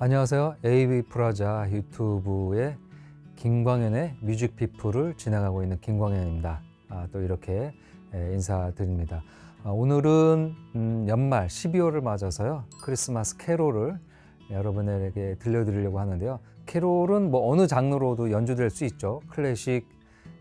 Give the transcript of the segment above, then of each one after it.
안녕하세요. AV 프라자 유튜브의 김광현의 뮤직피플을 진행하고 있는 김광현입니다. 또 이렇게 인사드립니다. 오늘은 연말 12월을 맞아서요. 크리스마스 캐롤을 여러분에게 들려드리려고 하는데요. 캐롤은 뭐 어느 장르로도 연주될 수 있죠. 클래식,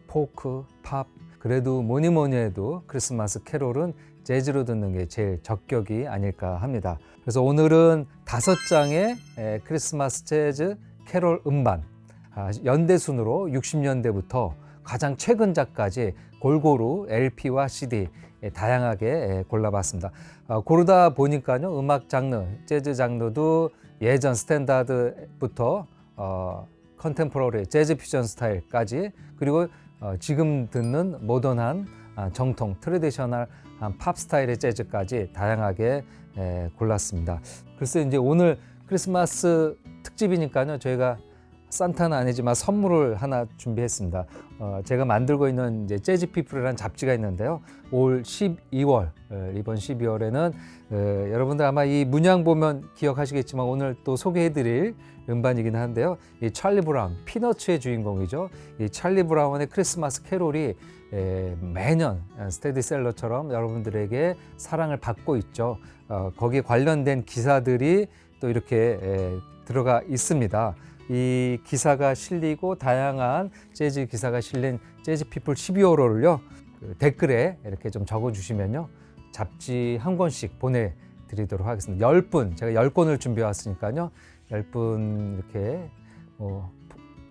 포크, 팝. 그래도 뭐니 해도 크리스마스 캐롤은 재즈로 듣는 게 제일 적격이 아닐까 합니다. 그래서 오늘은 5장의 크리스마스 재즈 캐롤 음반, 연대순으로 60년대부터 가장 최근작까지 골고루 LP와 CD 다양하게 골라봤습니다. 고르다 보니까요, 음악 장르, 재즈 장르도 예전 스탠다드부터 컨템포러리, 재즈 퓨전 스타일까지, 그리고 지금 듣는 모던한 정통, 트레디셔널 팝 스타일의 재즈까지 다양하게 골랐습니다. 글쎄 이제 오늘 크리스마스 특집이니까요, 저희가 산타는 아니지만 선물을 하나 준비했습니다. 제가 만들고 있는 이제 재즈피플이라는 잡지가 있는데요. 올 12월, 이번 12월에는 여러분들 아마 이 문양 보면 기억하시겠지만 오늘 또 소개해드릴 음반이긴 한데요. 이 찰리 브라운, 피너츠의 주인공이죠. 이 찰리 브라운의 크리스마스 캐롤이 매년 스테디셀러처럼 여러분들에게 사랑을 받고 있죠. 거기에 관련된 기사들이 또 이렇게 들어가 있습니다. 이 기사가 실리고 다양한 재즈 기사가 실린 재즈피플 12월호를요, 댓글에 이렇게 좀 적어주시면요, 잡지 한 권씩 보내드리도록 하겠습니다. 10분, 제가 10권을 준비해 왔으니까요, 10분 이렇게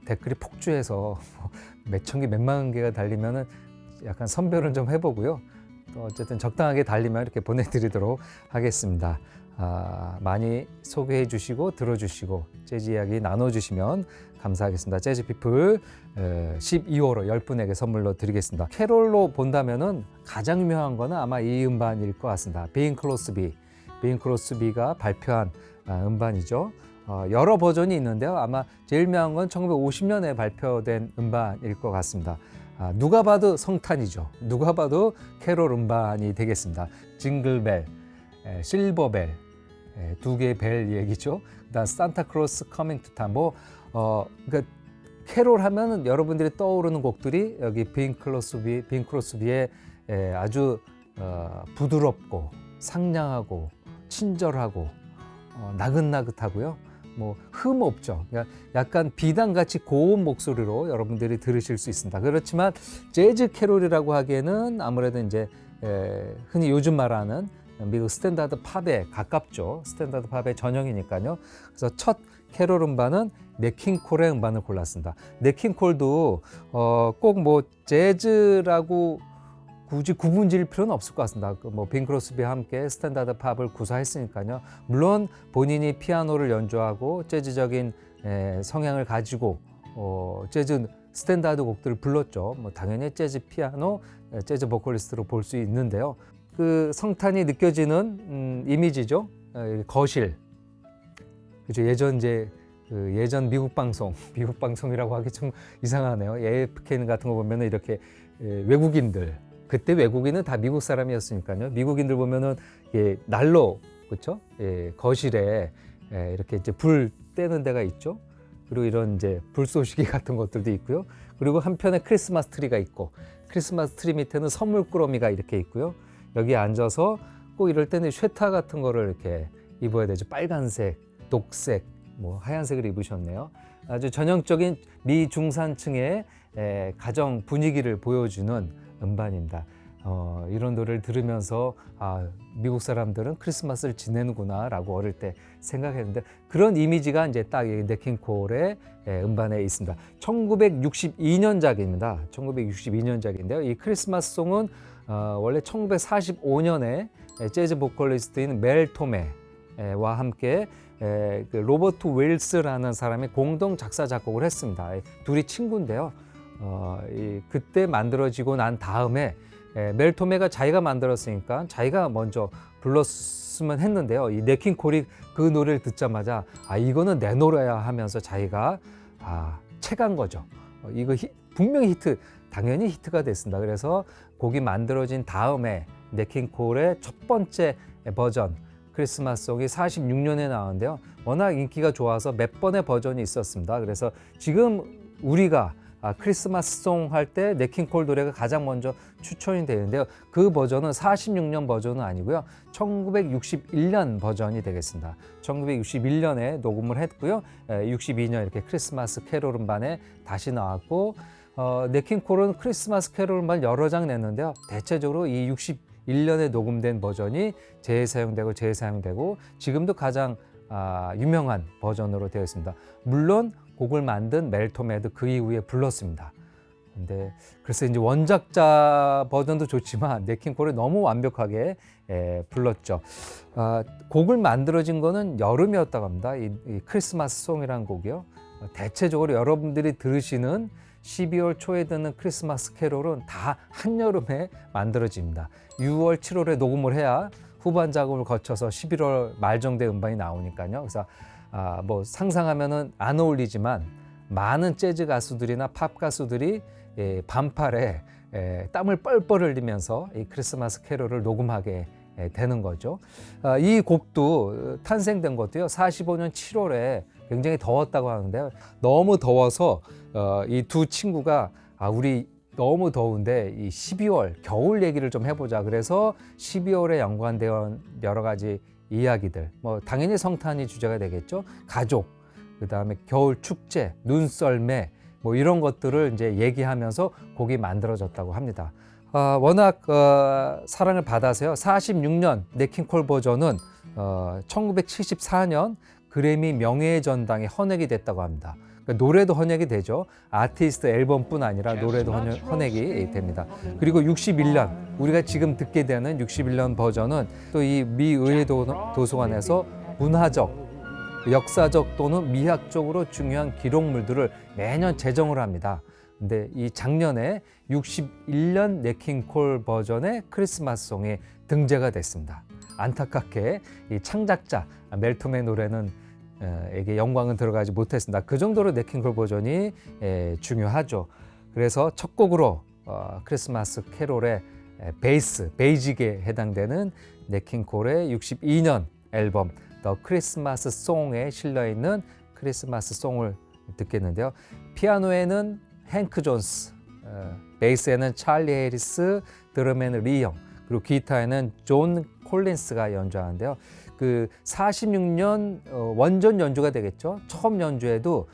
댓글이 폭주해서 몇 천 개, 몇만 개가 달리면은 약간 선별을 좀 해보고요. 또 어쨌든 적당하게 달리면 이렇게 보내드리도록 하겠습니다. 많이 소개해 주시고 들어주시고 재즈 이야기 나눠주시면 감사하겠습니다. 재즈피플 12호로 10분에게 선물로 드리겠습니다. 캐롤로 본다면은 가장 유명한 거는 아마 이 음반일 것 같습니다. 빈 크로스비가 발표한 음반이죠. 여러 버전이 있는데요. 아마 제일 유명한 건 1950년에 발표된 음반일 것 같습니다. 누가 봐도 성탄이죠. 누가 봐도 캐롤 음반이 되겠습니다. 징글벨, 실버벨, 두 개의 벨 얘기죠. 그다음 산타크로스 커밍 투 타운. 그러니까 캐롤 하면은 여러분들이 떠오르는 곡들이 여기 빈 크로스비의 아주 부드럽고 상냥하고 친절하고 나긋나긋하고요. 흠 없죠. 그러니까 약간 비단같이 고운 목소리로 여러분들이 들으실 수 있습니다. 그렇지만 재즈 캐롤이라고 하기에는 아무래도 이제 흔히 요즘 말하는 미국 스탠다드 팝에 가깝죠. 스탠다드 팝의 전형이니까요. 그래서 첫 캐롤 음반은 넷킹콜의 음반을 골랐습니다. 넷킹콜도 꼭 재즈라고 굳이 구분 지을 필요는 없을 것 같습니다. 빈 크로스비와 함께 스탠다드 팝을 구사했으니까요. 물론 본인이 피아노를 연주하고 재즈적인 성향을 가지고 재즈 스탠다드 곡들을 불렀죠. 당연히 재즈 피아노, 재즈 보컬리스트로 볼 수 있는데요. 그 성탄이 느껴지는 이미지죠. 거실. 그죠. 예전 미국 방송이라고 하기 좀 이상하네요. AFK 같은 거 보면은 이렇게 외국인들. 그때 외국인은 다 미국 사람이었으니까요. 미국인들 보면은 난로, 그렇죠? 거실에 이렇게 이제 불 떼는 데가 있죠. 그리고 이런 이제 불쏘시개 같은 것들도 있고요. 그리고 한편에 크리스마스 트리가 있고, 크리스마스 트리 밑에는 선물꾸러미가 이렇게 있고요. 여기 앉아서 꼭 이럴 때는 쉐타 같은 거를 이렇게 입어야 되죠. 빨간색, 녹색, 하얀색을 입으셨네요. 아주 전형적인 미 중산층의 가정 분위기를 보여주는 음반입니다. 이런 노래를 들으면서 미국 사람들은 크리스마스를 지내는구나 라고 어릴 때 생각했는데, 그런 이미지가 이제 딱 넷킹콜의 음반에 있습니다. 1962년작입니다. 1962년작인데요. 이 크리스마스 송은 원래 1945년에 재즈 보컬리스트인 멜 토메와 함께 그 로버트 웨일스라는 사람이 공동 작사 작곡을 했습니다. 둘이 친구인데요. 그때 만들어지고 난 다음에 멜 토메가 자기가 만들었으니까 자기가 먼저 불렀으면 했는데요. 이 넷킹콜이 그 노래를 듣자마자 이거는 내 노래야 하면서 자기가 채간 거죠. 이거 분명히 당연히 히트가 됐습니다. 그래서 곡이 만들어진 다음에 넷킹콜의 첫 번째 버전, 크리스마스송이 46년에 나왔는데요. 워낙 인기가 좋아서 몇 번의 버전이 있었습니다. 그래서 지금 우리가 크리스마스송 할 때 넷 킹 콜 노래가 가장 먼저 추천이 되는데요. 그 버전은 46년 버전은 아니고요. 1961년 버전이 되겠습니다. 1961년에 녹음을 했고요. 62년 이렇게 크리스마스 캐롤 음반에 다시 나왔고, 넷 킹 콜은 크리스마스 캐롤 음반 여러 장 냈는데요. 대체적으로 이 61년에 녹음된 버전이 재사용되고 지금도 가장 유명한 버전으로 되어 있습니다. 물론 곡을 만든 멜 토메도 그 이후에 불렀습니다. 근데 글쎄 이제 원작자 버전도 좋지만 넷 킹 콜이 너무 완벽하게 불렀죠. 곡을 만들어진 거는 여름이었다고 합니다. 이 크리스마스 송이라는 곡이요. 대체적으로 여러분들이 들으시는 12월 초에 듣는 크리스마스 캐롤은 다 한여름에 만들어집니다. 6월, 7월에 녹음을 해야 후반 작업을 거쳐서 11월 말 정도의 음반이 나오니까요. 그래서 뭐 상상하면은 안 어울리지만 많은 재즈 가수들이나 팝 가수들이 반팔에 땀을 뻘뻘 흘리면서 이 크리스마스 캐롤을 녹음하게 되는 거죠. 이 곡도 탄생된 것도요. 45년 7월에 굉장히 더웠다고 하는데요. 너무 더워서 이 두 친구가 우리 너무 더운데 이 12월 겨울 얘기를 좀 해보자. 그래서 12월에 연관된 여러 가지 이야기들, 뭐 당연히 성탄이 주제가 되겠죠. 가족, 그다음에 겨울 축제, 눈썰매, 뭐 이런 것들을 이제 얘기하면서 곡이 만들어졌다고 합니다. 워낙 사랑을 받아서요. 46년 넷 킹 콜 버전은 1974년 그래미 명예의 전당에 헌액이 됐다고 합니다. 그러니까 노래도 헌액이 되죠. 아티스트 앨범뿐 아니라 노래도 헌액이 됩니다. 그리고 61년 우리가 지금 듣게 되는 61년 버전은 또 이 미 의회 도서관에서 문화적, 역사적 또는 미학적으로 중요한 기록물들을 매년 제정을 합니다. 근데 이 작년에 61년 넷 킹 콜 버전의 크리스마스송이 등재가 됐습니다. 안타깝게 이 창작자 멜 톰의 노래는 에게 영광은 들어가지 못했습니다. 그 정도로 넷 킹 콜 버전이 중요하죠. 그래서 첫 곡으로 크리스마스 캐롤의 베이직에 해당되는 넷 킹 콜의 62년 앨범 더 크리스마스 송에 실려 있는 크리스마스 송을 듣겠는데요. 피아노에는 행크 존스, 베이스에는 찰리 해리스, 드럼에는 리영, 그리고 기타에는 존 콜린스가 연주하는데요. 그 46년 원전 연주가 되겠죠. 처음 연주에도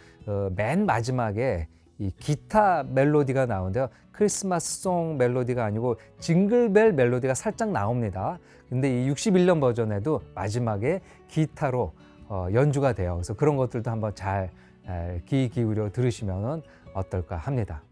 맨 마지막에 이 기타 멜로디가 나오는데요. 크리스마스 송 멜로디가 아니고 징글벨 멜로디가 살짝 나옵니다. 근데 이 61년 버전에도 마지막에 기타로 연주가 돼요. 그래서 그런 것들도 한번 잘 귀 기울여 들으시면 어떨까 합니다.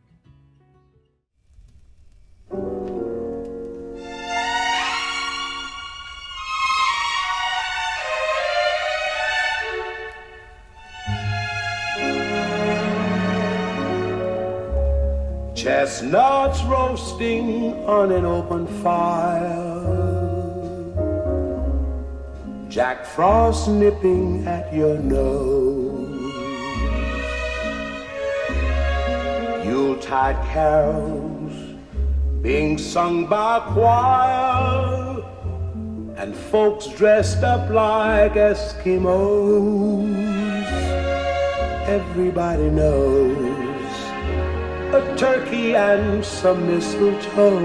Chestnuts roasting on an open fire, Jack Frost nipping at your nose, Yuletide carols being sung by a choir, and folks dressed up like Eskimos. Everybody knows a turkey and some mistletoe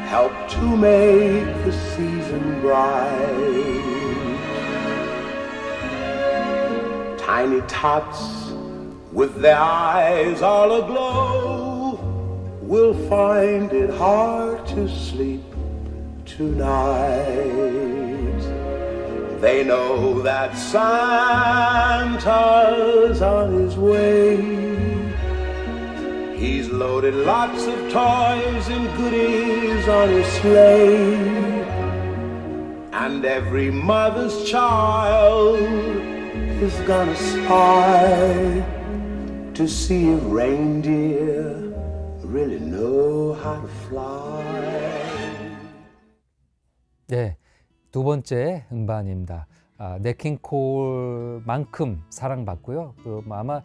help to make the season bright. Tiny tots with their eyes all aglow will find it hard to sleep tonight. They know that Santa's on his way. He's loaded lots of toys and goodies on his sleigh. And every mother's child is gonna spy to see if reindeer really know how to fly. 네. 두 번째 음반입니다. 넷 킹 콜만큼 사랑받고요. 아마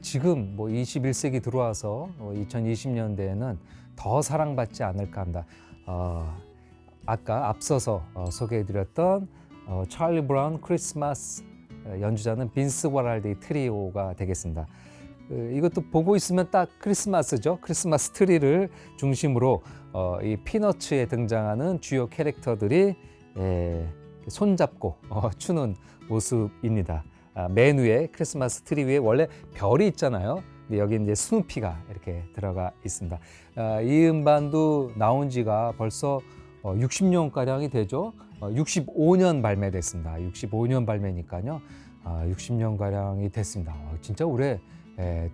지금 21세기 들어와서 2020년대에는 더 사랑받지 않을까 합니다. 아까 앞서서 소개해드렸던 찰리 브라운 크리스마스 연주자는 빈스 와랄디 트리오가 되겠습니다. 이것도 보고 있으면 딱 크리스마스죠. 크리스마스 트리를 중심으로 이 피너츠에 등장하는 주요 캐릭터들이 손잡고 추는 모습입니다. 맨 위에 크리스마스 트리 위에 원래 별이 있잖아요. 근데 여기 이제 스누피가 이렇게 들어가 있습니다. 이 음반도 나온 지가 벌써 60년 가량이 되죠. 65년 발매됐습니다. 65년 발매니까요. 60년 가량이 됐습니다. 진짜 오래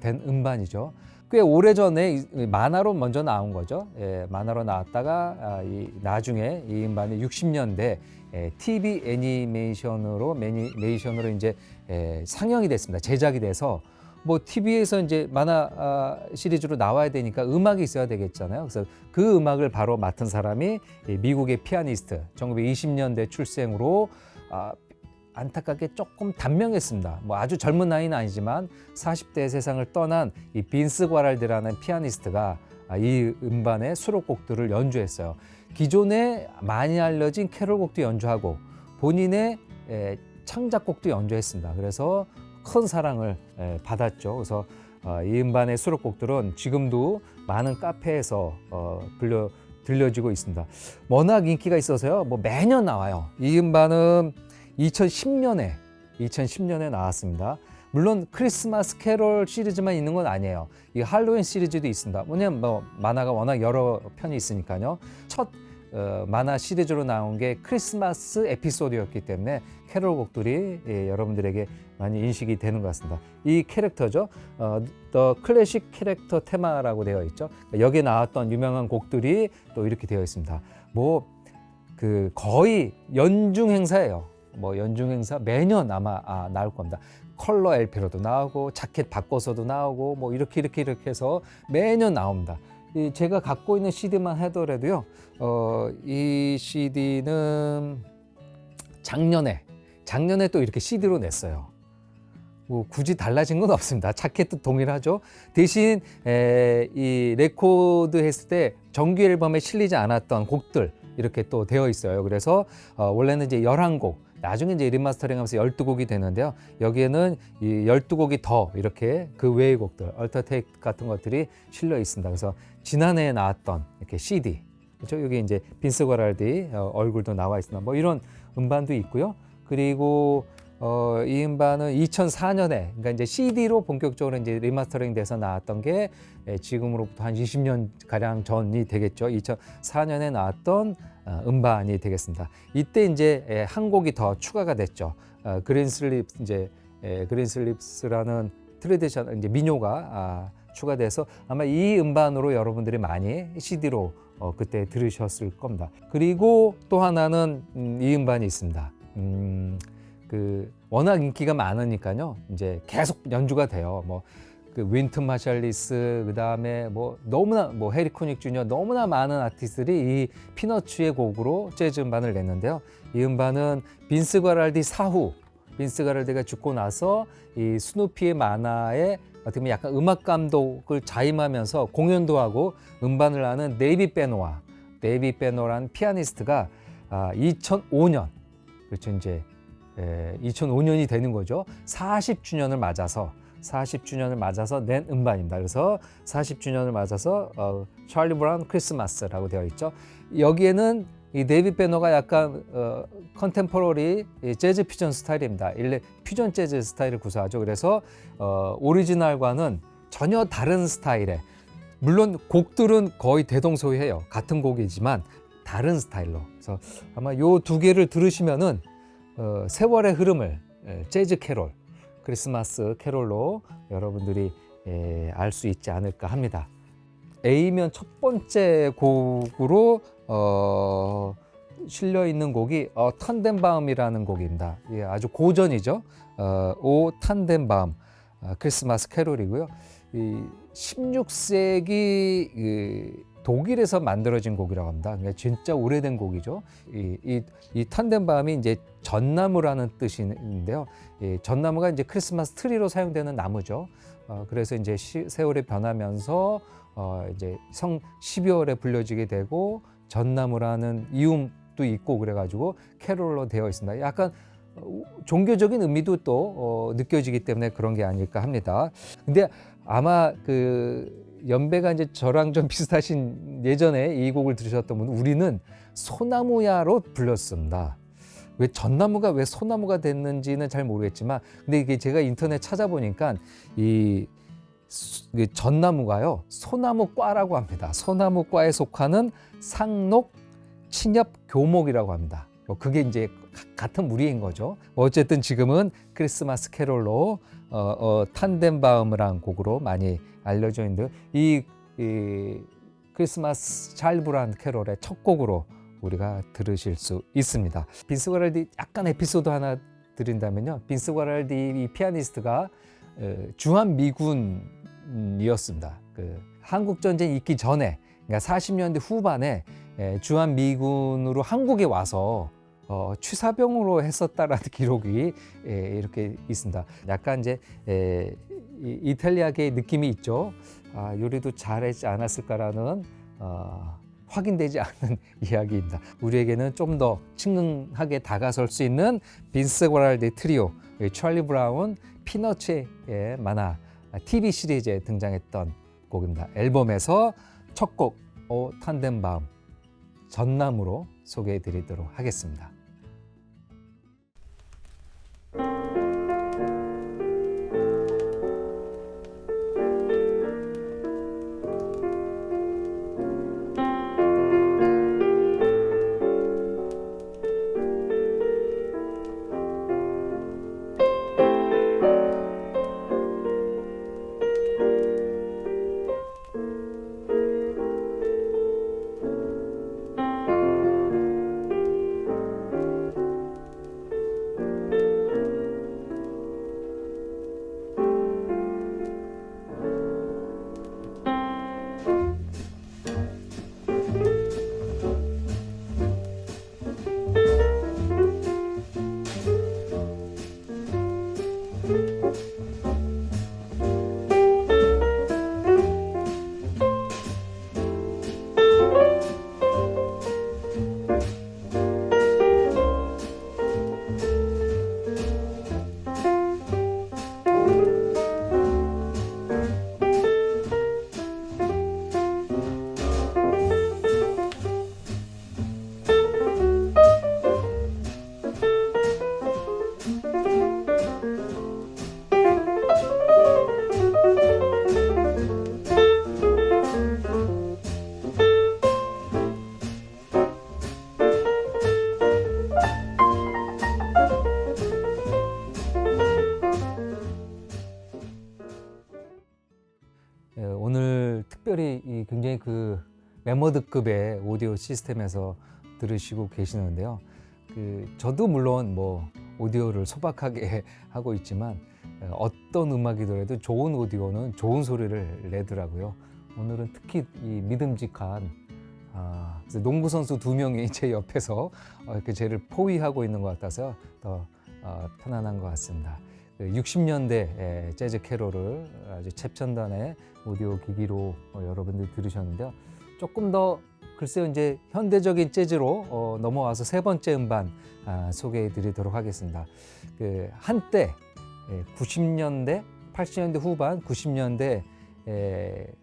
된 음반이죠. 꽤 오래전에 만화로 먼저 나온 거죠. 만화로 나왔다가 나중에 이 음반이 60년대 TV 애니메이션으로 이제 상영이 됐습니다. 제작이 돼서 뭐 TV에서 이제 만화 시리즈로 나와야 되니까 음악이 있어야 되겠잖아요. 그래서 그 음악을 바로 맡은 사람이 미국의 피아니스트, 1920년대 출생으로 안타깝게 조금 단명했습니다. 뭐 아주 젊은 나이는 아니지만 40대 세상을 떠난 이 빈스 과랄드라는 피아니스트가 이 음반의 수록곡들을 연주했어요. 기존에 많이 알려진 캐롤곡도 연주하고 본인의 창작곡도 연주했습니다. 그래서 큰 사랑을 받았죠. 그래서 이 음반의 수록곡들은 지금도 많은 카페에서 들려지고 있습니다. 워낙 인기가 있어서요. 뭐 매년 나와요. 이 음반은 2010년에 나왔습니다. 물론 크리스마스 캐롤 시리즈만 있는 건 아니에요. 이 할로윈 시리즈도 있습니다. 왜냐면 뭐 만화가 워낙 여러 편이 있으니까요. 첫 만화 시리즈로 나온 게 크리스마스 에피소드였기 때문에 캐롤 곡들이 여러분들에게 많이 인식이 되는 것 같습니다. 이 캐릭터죠. The 클래식 캐릭터 테마라고 되어 있죠. 여기에 나왔던 유명한 곡들이 또 이렇게 되어 있습니다. 뭐 그 거의 연중 행사예요. 뭐 연중 행사 매년 아마 나올 겁니다. 컬러 LP로도 나오고 자켓 바꿔서도 나오고 뭐 이렇게 해서 매년 나옵니다. 제가 갖고 있는 CD만 하더라도요. 이 CD는 작년에 또 이렇게 CD로 냈어요. 뭐 굳이 달라진 건 없습니다. 자켓도 동일하죠. 대신 이 레코드 했을 때 정규 앨범에 실리지 않았던 곡들 이렇게 또 되어 있어요. 그래서 원래는 이제 11곡, 나중에 이제 리마스터링하면서 12곡이 되는데요. 여기에는 이 12곡이 더 이렇게 그 외의 곡들, 얼터테이크 같은 것들이 실려 있습니다. 그래서 지난해에 나왔던 이렇게 CD, 그렇죠? 여기 이제 빈스 과랄디 얼굴도 나와 있습니다. 뭐 이런 음반도 있고요. 그리고 이 음반은 2004년에, 그러니까 이제 CD로 본격적으로 이제 리마스터링 돼서 나왔던 게 지금으로부터 한 20년 가량 전이 되겠죠. 2004년에 나왔던 음반이 되겠습니다. 이때 이제 한 곡이 더 추가가 됐죠. 그린슬립스라는 트레디션 이제 민요가 추가돼서 아마 이 음반으로 여러분들이 많이 CD로 그때 들으셨을 겁니다. 그리고 또 하나는 이 음반이 있습니다. 워낙 인기가 많으니까요. 이제 계속 연주가 돼요. 뭐 그 윈튼 마샬리스, 그다음에 뭐 너무나 뭐 해리 코닉 주니어, 너무나 많은 아티스트들이 이 피너츠의 곡으로 재즈 음반을 냈는데요. 이 음반은 빈스 과랄디 사후, 빈스 과랄디가 죽고 나서 이 스누피의 만화에 어떻게 보면 약간 음악 감독을 자임하면서 공연도 하고 음반을 하는 데이비 베노라는 피아니스트가 2005년, 그렇죠, 이제 2005년이 되는 거죠. 40주년을 맞아서 낸 음반입니다. 그래서 40주년을 맞아서 찰리 브라운 크리스마스라고 되어 있죠. 여기에는 이 데이비 베너가 약간 컨템포러리 재즈 퓨전 스타일입니다. 퓨전 재즈 스타일을 구사하죠. 그래서 오리지널과는 전혀 다른 스타일의, 물론 곡들은 거의 대동소이해요. 같은 곡이지만 다른 스타일로. 그래서 아마 요 두 개를 들으시면은 세월의 흐름을 재즈 캐롤, 크리스마스 캐롤로 여러분들이 알 수 있지 않을까 합니다. A면 첫 번째 곡으로 실려 있는 곡이 탄덴바움이라는 곡입니다. 예, 아주 고전이죠. 오 탄덴바움 크리스마스 캐롤이고요. 이 16세기 독일에서 만들어진 곡이라고 합니다. 그러니까 진짜 오래된 곡이죠. 이 탄덴바움이 이제 전나무라는 뜻인데요. 이 전나무가 이제 크리스마스 트리로 사용되는 나무죠. 그래서 이제 세월이 변하면서 이제 12월에 불려지게 되고 전나무라는 이음도 있고 그래가지고 캐롤로 되어 있습니다. 약간 종교적인 의미도 또 느껴지기 때문에 그런 게 아닐까 합니다. 근데 아마 그 연배가 이제 저랑 좀 비슷하신 예전에 이 곡을 들으셨던 분은 우리는 소나무야로 불렀습니다. 왜 전나무가 왜 소나무가 됐는지는 잘 모르겠지만, 근데 이게 제가 인터넷 찾아보니까 이 전나무가요 소나무과라고 합니다. 소나무과에 속하는 상록 친엽 교목이라고 합니다. 그게 이제 같은 무리인 거죠. 어쨌든 지금은 크리스마스 캐롤로 탄덴바움이라는 곡으로 많이 알려져 있는데요. 이 크리스마스 차일드라는 캐롤의 첫 곡으로 우리가 들으실 수 있습니다. 빈스 가랄디 약간 에피소드 하나 드린다면요. 빈스 가랄디 이 피아니스트가 주한 미군이었습니다. 그 한국 전쟁 있기 전에, 그러니까 40년대 후반에 주한 미군으로 한국에 와서 취사병으로 했었다라는 기록이 이렇게 있습니다. 약간 이제 이탈리아계의 느낌이 있죠. 요리도 잘하지 않았을까라는 확인되지 않는 이야기입니다. 우리에게는 좀 더 친근하게 다가설 수 있는 빈스 가랄디 트리오, 찰리 브라운, 피너츠의 만화 TV 시리즈에 등장했던 곡입니다. 앨범에서 첫 곡 탄덴바움, 전나무로 소개해 드리도록 하겠습니다. 오늘 특별히 굉장히 그 메머드급의 오디오 시스템에서 들으시고 계시는데요. 저도 물론 뭐 오디오를 소박하게 하고 있지만 어떤 음악이더라도 좋은 오디오는 좋은 소리를 내더라고요. 오늘은 특히 이 믿음직한 그래서 농구 선수 2명이 제 옆에서 이렇게 저를 포위하고 있는 것 같아서 더 편안한 것 같습니다. 60년대 재즈 캐롤을 아주 최첨단의 오디오 기기로 여러분들 들으셨는데요. 조금 더 글쎄요 이제 현대적인 재즈로 넘어와서 세 번째 음반 소개해 드리도록 하겠습니다. 한때 90년대, 80년대 후반, 90년대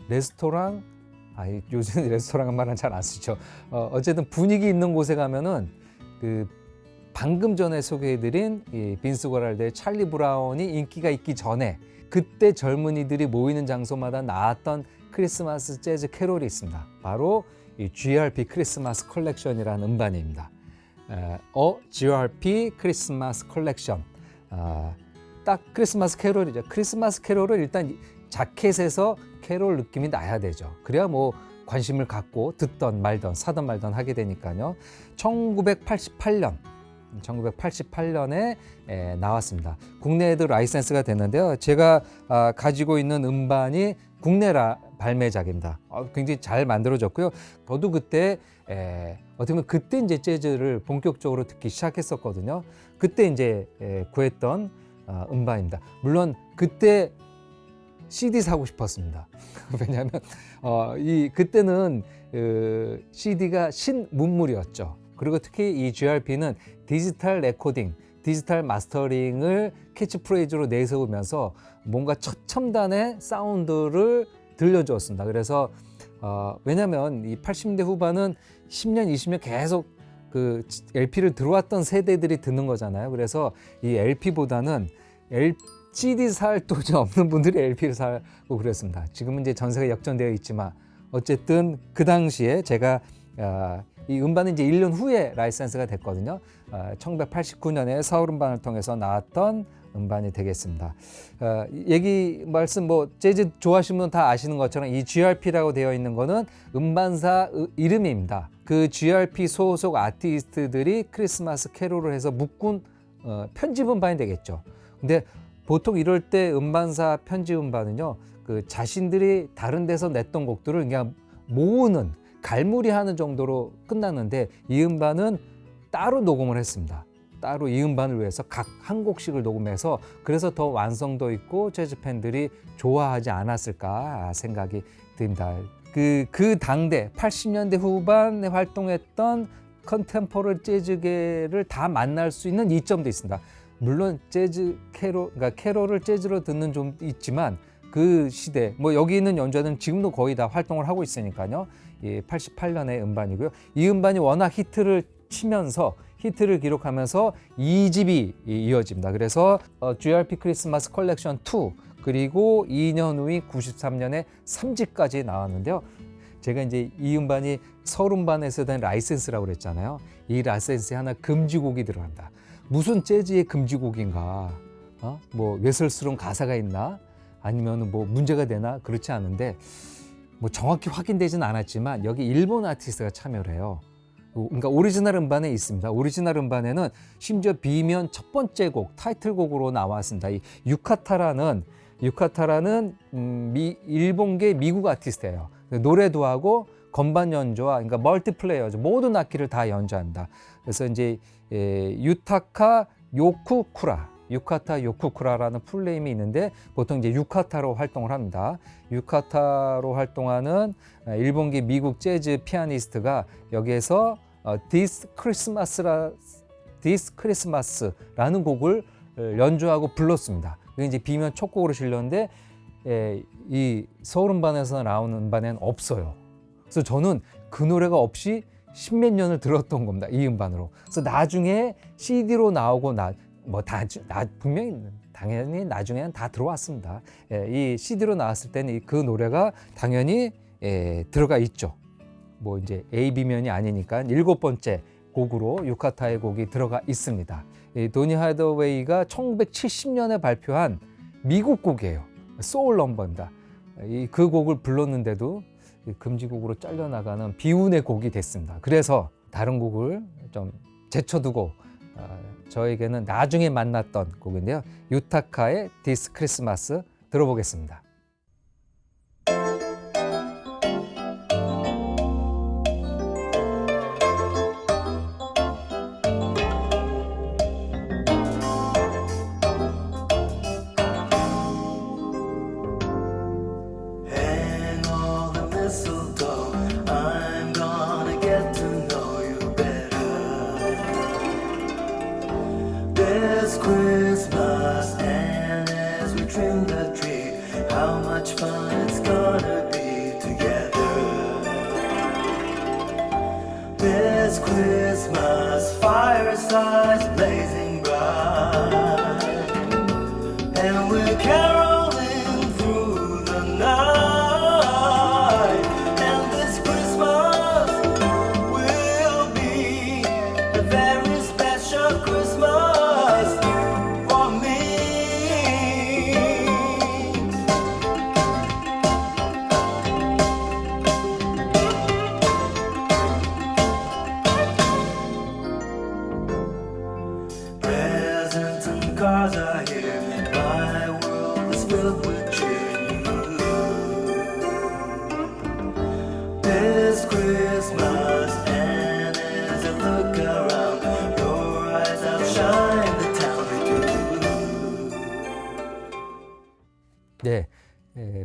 레스토랑, 요즘 레스토랑은 말은 잘 안 쓰죠. 어쨌든 분위기 있는 곳에 가면은 방금 전에 소개해드린 이 빈스 가랄디의 찰리 브라운이 인기가 있기 전에 그때 젊은이들이 모이는 장소마다 나왔던 크리스마스 재즈 캐롤이 있습니다. 바로 이 GRP 크리스마스 컬렉션이라는 음반입니다. GRP 크리스마스 컬렉션. 딱 크리스마스 캐롤이죠. 크리스마스 캐롤은 일단 자켓에서 캐롤 느낌이 나야 되죠. 그래야 뭐 관심을 갖고 듣던 말던 사던 말던 하게 되니까요. 1988년에 나왔습니다. 국내에도 라이센스가 됐는데요. 제가 가지고 있는 음반이 국내 발매작입니다. 굉장히 잘 만들어졌고요. 저도 그때 어떻게 보면 그때 이제 재즈를 본격적으로 듣기 시작했었거든요. 그때 이제 구했던 음반입니다. 물론 그때 CD 사고 싶었습니다. 왜냐하면 그때는 CD가 신문물이었죠. 그리고 특히 이 GRP는 디지털 레코딩, 디지털 마스터링을 캐치프레이즈로 내세우면서 뭔가 최첨단의 사운드를 들려주었습니다. 그래서 왜냐하면 이 80년대 후반은 10년, 20년 계속 그 LP를 들어왔던 세대들이 듣는 거잖아요. 그래서 이 LP보다는 CD 살 돈이 없는 분들이 LP를 사고 그랬습니다. 지금은 이제 전세가 역전되어 있지만 어쨌든 그 당시에 제가 이 음반은 이제 1년 후에 라이센스가 됐거든요. 1989년에 서울 음반을 통해서 나왔던 음반이 되겠습니다. 얘기 말씀 재즈 좋아하시는 분 다 아시는 것처럼 이 GRP라고 되어 있는 거는 음반사 이름입니다. 그 GRP 소속 아티스트들이 크리스마스 캐롤을 해서 묶은 편집 음반이 되겠죠. 근데 보통 이럴 때 음반사 편집 음반은요, 그 자신들이 다른 데서 냈던 곡들을 그냥 모으는 갈무리하는 정도로 끝났는데 이 음반은 따로 녹음을 했습니다. 따로 이 음반을 위해서 각 한 곡씩을 녹음해서 그래서 더 완성도 있고 재즈 팬들이 좋아하지 않았을까 생각이 듭니다. 그 당대 80년대 후반에 활동했던 컨템포러리 재즈계를 다 만날 수 있는 이점도 있습니다. 물론 재즈 그러니까 캐롤을 재즈로 듣는 좀 있지만 그 시대 여기 있는 연주자들은 지금도 거의 다 활동을 하고 있으니까요. 88년의 음반이고요. 이 음반이 워낙 히트를 치면서 히트를 기록하면서 2집이 이어집니다. 그래서 GRP 크리스마스 컬렉션 2 그리고 2년 후인 93년에 3집까지 나왔는데요. 제가 이제 이 음반이 서울 음반에서 된 라이센스라고 그랬잖아요. 이 라이센스에 하나 금지곡이 들어간다. 무슨 재즈의 금지곡인가? 외설스러운 가사가 있나? 아니면 문제가 되나? 그렇지 않은데 정확히 확인되지는 않았지만 여기 일본 아티스트가 참여를 해요. 그러니까 오리지널 음반에 있습니다. 오리지널 음반에는 심지어 B면 첫 번째 곡, 타이틀곡으로 나왔습니다. 이 유카타라는 일본계 미국 아티스트예요. 노래도 하고 건반 연주와 그러니까 멀티플레이어죠. 모든 악기를 다 연주한다. 그래서 이제 유타카 요쿠쿠라라는 풀네임이 있는데 보통 이제 유카타로 활동을 합니다. 유카타로 활동하는 일본계 미국 재즈 피아니스트가 여기에서 This Christmas라는 곡을 연주하고 불렀습니다. 그게 이제 B면 첫 곡으로 실렸는데 이 서울 음반에서 나오는 음반에는 없어요. 그래서 저는 그 노래가 없이 십몇 년을 들었던 겁니다. 이 음반으로. 그래서 나중에 CD로 나오고 분명히 당연히 나중에는 다 들어왔습니다. 이 CD로 나왔을 때는 그 노래가 당연히 들어가 있죠. 이제 A, B면이 아니니까 7번째 곡으로 유카타의 곡이 들어가 있습니다. 도니 하더웨이가 1970년에 발표한 미국 곡이에요. 소울 넘버입니다. 그 곡을 불렀는데도 금지곡으로 잘려나가는 비운의 곡이 됐습니다. 그래서 다른 곡을 좀 제쳐두고 저에게는 나중에 만났던 곡인데요. 유타카의 This Christmas 들어보겠습니다. This Christmas, and as we trim the tree, how much fun it's gonna be together. This Christmas, firesides blazing bright, and we're caroling through the night. And this Christmas will be a very special Christmas.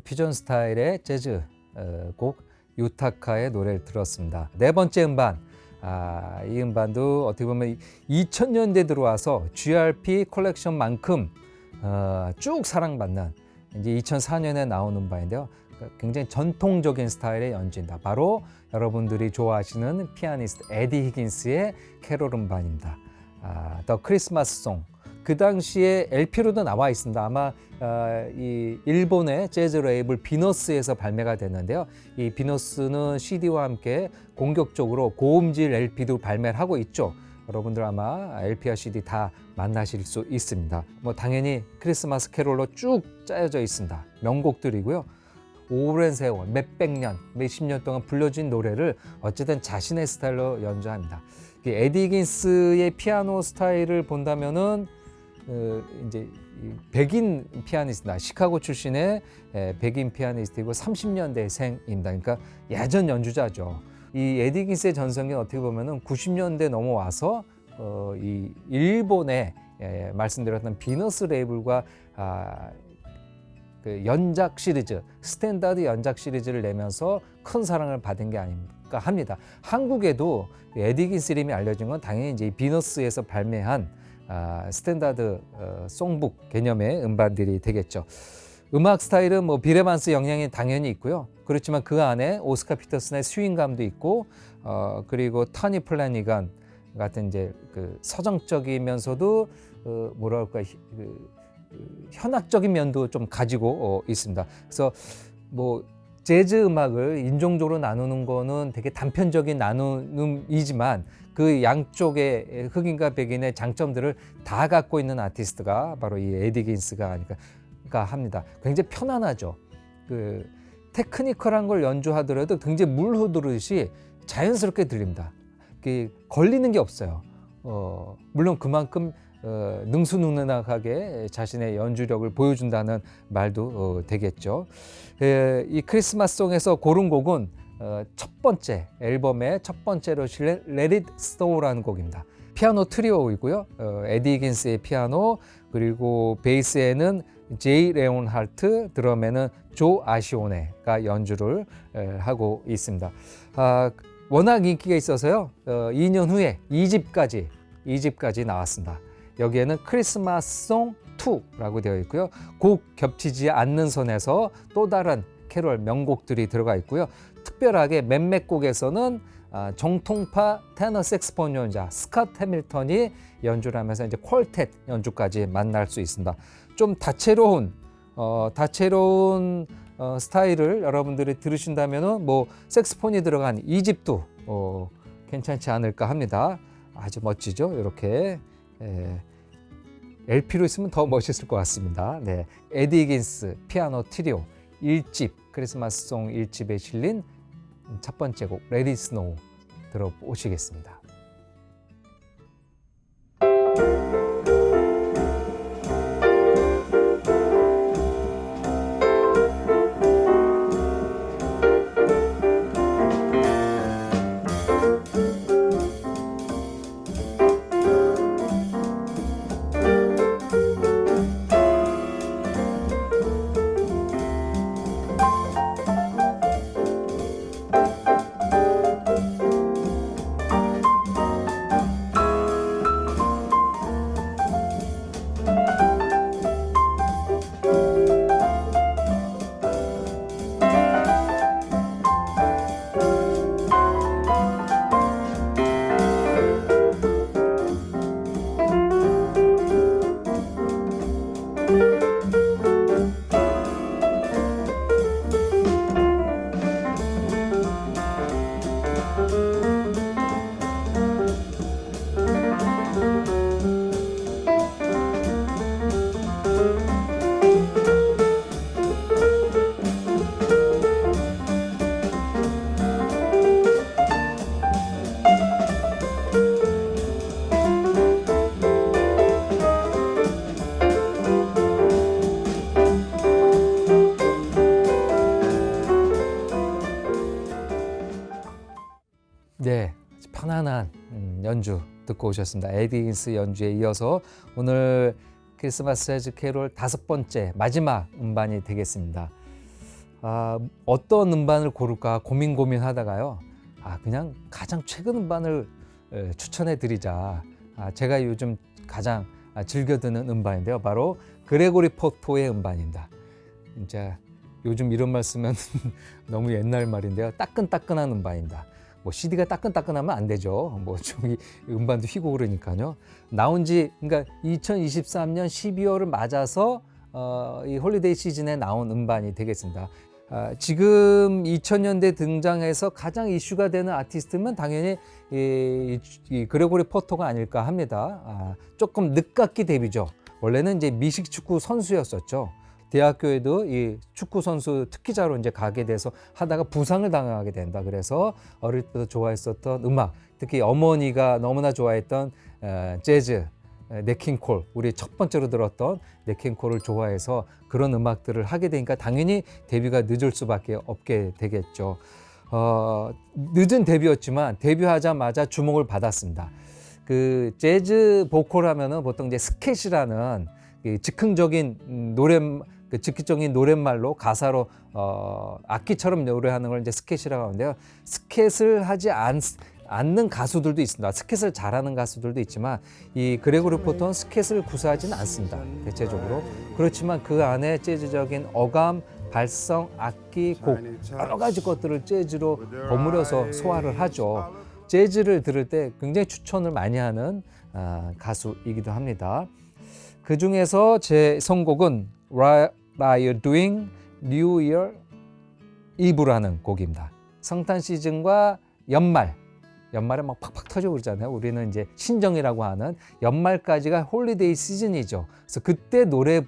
퓨전 스타일의 재즈 곡 유타카의 노래를 들었습니다. 네 번째 음반, 이 음반도 어떻게 보면 2000년대 들어와서 GRP 컬렉션만큼 쭉 사랑받는 이제 2004년에 나온 음반인데요. 굉장히 전통적인 스타일의 연주입니다. 바로 여러분들이 좋아하시는 피아니스트 에디 히긴스의 캐롤 음반입니다. 더 크리스마스 송. 그 당시에 LP로도 나와 있습니다. 아마 이 일본의 재즈 레이블 비너스에서 발매가 됐는데요. 이 비너스는 CD와 함께 공격적으로 고음질 LP도 발매를 하고 있죠. 여러분들 아마 LP와 CD 다 만나실 수 있습니다. 뭐 당연히 크리스마스 캐롤로 쭉 짜여져 있습니다. 명곡들이고요. 오랜 세월, 몇백 년, 몇십 년 동안 불려진 노래를 어쨌든 자신의 스타일로 연주합니다. 에디 히긴스의 피아노 스타일을 본다면은 이제 백인 피아니스트다. 시카고 출신의 백인 피아니스트이고 30년대생입니다. 그러니까 예전 연주자죠. 이 에디 히긴스의 전성기는 어떻게 보면은 90년대 넘어와서 이 일본의 말씀드렸던 비너스 레이블과 그 연작 시리즈, 스탠다드 연작 시리즈를 내면서 큰 사랑을 받은 게 아닐까 합니다. 한국에도 에디 히긴스 이름이 알려진 건 당연히 이제 비너스에서 발매한 스탠다드 송북 개념의 음반들이 되겠죠. 음악 스타일은 뭐 빌 에반스 영향이 당연히 있고요. 그렇지만 그 안에 오스카 피터슨의 스윙감도 있고, 그리고 터니 플래니건 같은 이제 그 서정적이면서도 뭐랄까 현악적인 면도 좀 가지고 있습니다. 그래서 뭐 재즈 음악을 인종적으로 나누는 거는 되게 단편적인 나눔이지만 그 양쪽의 흑인과 백인의 장점들을 다 갖고 있는 아티스트가 바로 이 에디 히긴스가 아닐까 합니다. 굉장히 편안하죠. 그 테크니컬한 걸 연주하더라도 굉장히 물 흐르듯이 자연스럽게 들립니다. 걸리는 게 없어요. 물론 그만큼 능수능란하게 자신의 연주력을 보여준다는 말도 되겠죠. 이 크리스마스 송에서 고른 곡은 첫 번째 앨범의 첫 번째로 실린 Let It Snow라는 곡입니다. 피아노 트리오이고요. 에디 히긴스의 피아노, 그리고 베이스에는 제이 레온하르트, 드럼에는 조 아시오네가 연주를 하고 있습니다. 워낙 인기가 있어서요. 2년 후에 2집까지 나왔습니다. 여기에는 크리스마스 송 2라고 되어 있고요. 곡 겹치지 않는 선에서 또 다른 캐롤 명곡들이 들어가 있고요. 특별하게 몇몇 곡에서는 정통파 테너 색스폰 연주자 스캇 해밀턴이 연주를 하면서 이제 퀄텟 연주까지 만날 수 있습니다. 좀 다채로운 스타일을 여러분들이 들으신다면은 뭐 색스폰이 들어간 2집도 괜찮지 않을까 합니다. 아주 멋지죠? 이렇게 LP로 있으면 더 멋있을 것 같습니다. 네, 에디 히긴스 피아노 트리오 1집 크리스마스 송 1집에 실린 첫 번째 곡 Let It Snow 들어보시겠습니다. 네, 편안한 연주 듣고 오셨습니다. 에디 히긴스 연주에 이어서 오늘 크리스마스 재즈 캐롤 5번째 마지막 음반이 되겠습니다. 어떤 음반을 고를까 고민하다가요. 그냥 가장 최근 음반을 추천해 드리자. 제가 요즘 가장 즐겨 듣는 음반인데요. 바로 그레고리 포토의 음반입니다. 진짜 요즘 이런 말 쓰면 너무 옛날 말인데요. 따끈따끈한 음반입니다. 뭐 CD가 따끈따끈하면 안 되죠. 뭐 좀 음반도 휘고 그러니까요. 나온 지 그러니까 2023년 12월을 맞아서 이 홀리데이 시즌에 나온 음반이 되겠습니다. 지금 2000년대 등장해서 가장 이슈가 되는 아티스트면 당연히 이 그레고리 포터가 아닐까 합니다. 조금 늦깎이 데뷔죠. 원래는 이제 미식 축구 선수였었죠. 대학교에도 이 축구 선수 특기자로 이제 가게 돼서 하다가 부상을 당하게 된다. 그래서 어릴 때부터 좋아했었던 음악, 특히 어머니가 너무나 좋아했던 재즈, 넷킹콜, 우리 첫 번째로 들었던 넷킹콜을 좋아해서 그런 음악들을 하게 되니까 당연히 데뷔가 늦을 수밖에 없게 되겠죠. 늦은 데뷔였지만 데뷔하자마자 주목을 받았습니다. 그 재즈 보컬 하면은 보통 이제 스캣이라는 즉흥적인 즉흥적인 노랫말로 가사로 악기처럼 노래하는 걸 이제 스캣이라고 하는데요. 스캣을 하지 않는 가수들도 있습니다. 스캣을 잘하는 가수들도 있지만 이 그레고리 포터는 스캣을 구사하지는 않습니다. 대체적으로. 그렇지만 그 안에 재즈적인 어감, 발성, 악기, 곡 여러 가지 것들을 재즈로 버무려서 소화를 하죠. 재즈를 들을 때 굉장히 추천을 많이 하는 가수이기도 합니다. 그 중에서 제 선곡은 What Are You Doing New Year Eve라는 곡입니다. 성탄 시즌과 연말에 막 팍팍 터지고 그러잖아요. 우리는 이제 신정이라고 하는 연말까지가 홀리데이 시즌이죠. 그래서 그때 노래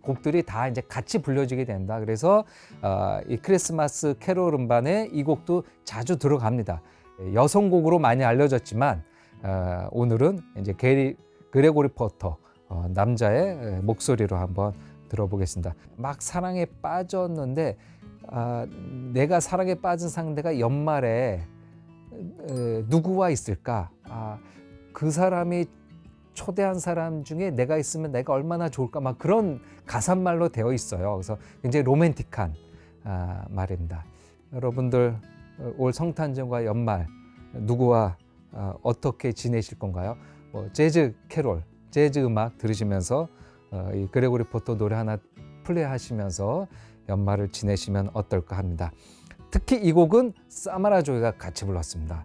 곡들이 다 이제 같이 불려지게 된다. 그래서 이 크리스마스 캐롤 음반에 이 곡도 자주 들어갑니다. 여성곡으로 많이 알려졌지만 오늘은 이제 그레고리 포터 남자의 목소리로 한번 들어보겠습니다. 막 사랑에 빠졌는데 내가 사랑에 빠진 상대가 연말에 누구와 있을까? 그 사람이 초대한 사람 중에 내가 있으면 내가 얼마나 좋을까? 막 그런 가사말로 되어 있어요. 그래서 굉장히 로맨틱한 말입니다. 여러분들 올 성탄절과 연말 누구와 어떻게 지내실 건가요? 재즈 캐롤, 재즈 음악 들으시면서 이 그레고리 포터 노래 하나 플레이하시면서 연말을 지내시면 어떨까 합니다. 특히 이 곡은 사마라 조이가 같이 불렀습니다.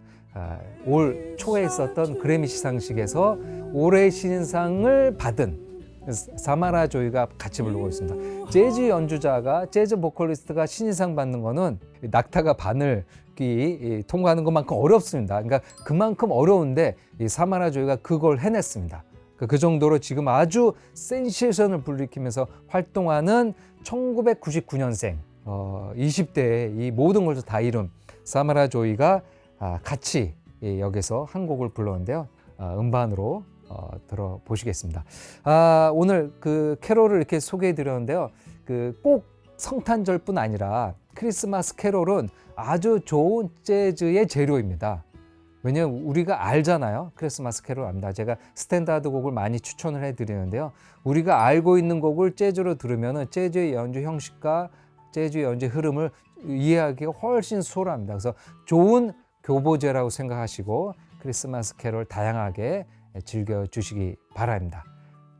올 초에 있었던 그래미 시상식에서 올해의 신인상을 받은 사마라 조이가 같이 부르고 있습니다. 재즈 연주자가, 재즈 보컬리스트가 신인상 받는 거는 낙타가 바늘귀 통과하는 것만큼 어렵습니다. 그러니까 그만큼 어려운데 이 사마라 조이가 그걸 해냈습니다. 그 정도로 지금 아주 센세이션을 불리키면서 활동하는 1999년생 20대의 이 모든 것을 다 이룬 사마라 조이가 같이 여기서 한 곡을 불렀는데요. 음반으로 들어보시겠습니다. 오늘 그 캐롤을 이렇게 소개해 드렸는데요. 꼭 성탄절뿐 아니라 크리스마스 캐롤은 아주 좋은 재즈의 재료입니다. 왜냐하면 우리가 알잖아요. 크리스마스 캐롤 압니다. 제가 스탠다드 곡을 많이 추천을 해드리는데요. 우리가 알고 있는 곡을 재즈로 들으면 재즈의 연주 형식과 재즈의 연주 흐름을 이해하기가 훨씬 수월합니다. 그래서 좋은 교보제라고 생각하시고 크리스마스 캐롤 다양하게 즐겨주시기 바랍니다.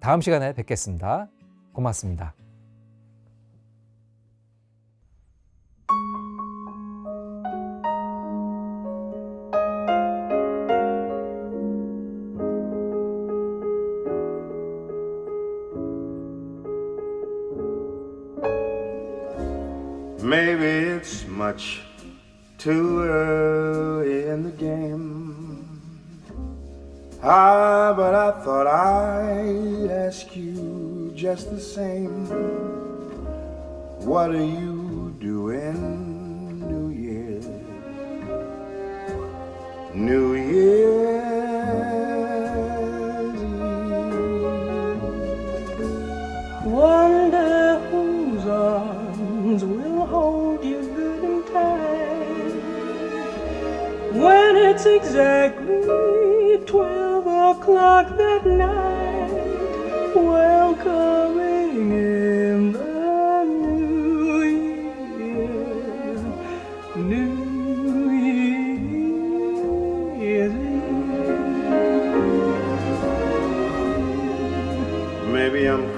다음 시간에 뵙겠습니다. 고맙습니다. Maybe it's much too early in the game. But I thought I'd ask you just the same. What are you doing New Year's? New Year's Eve. Wonder whose arms will hold you good and tight when it's exactly 12 o'clock that night, welcoming in the new year.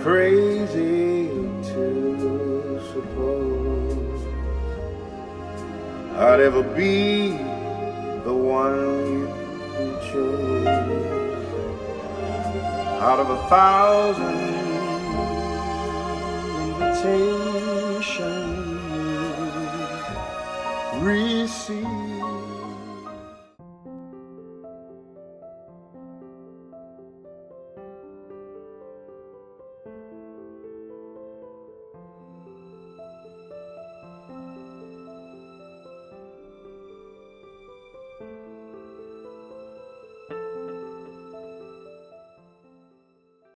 crazy to suppose I'd ever be the one you chose. Out of 1,000 invitations received,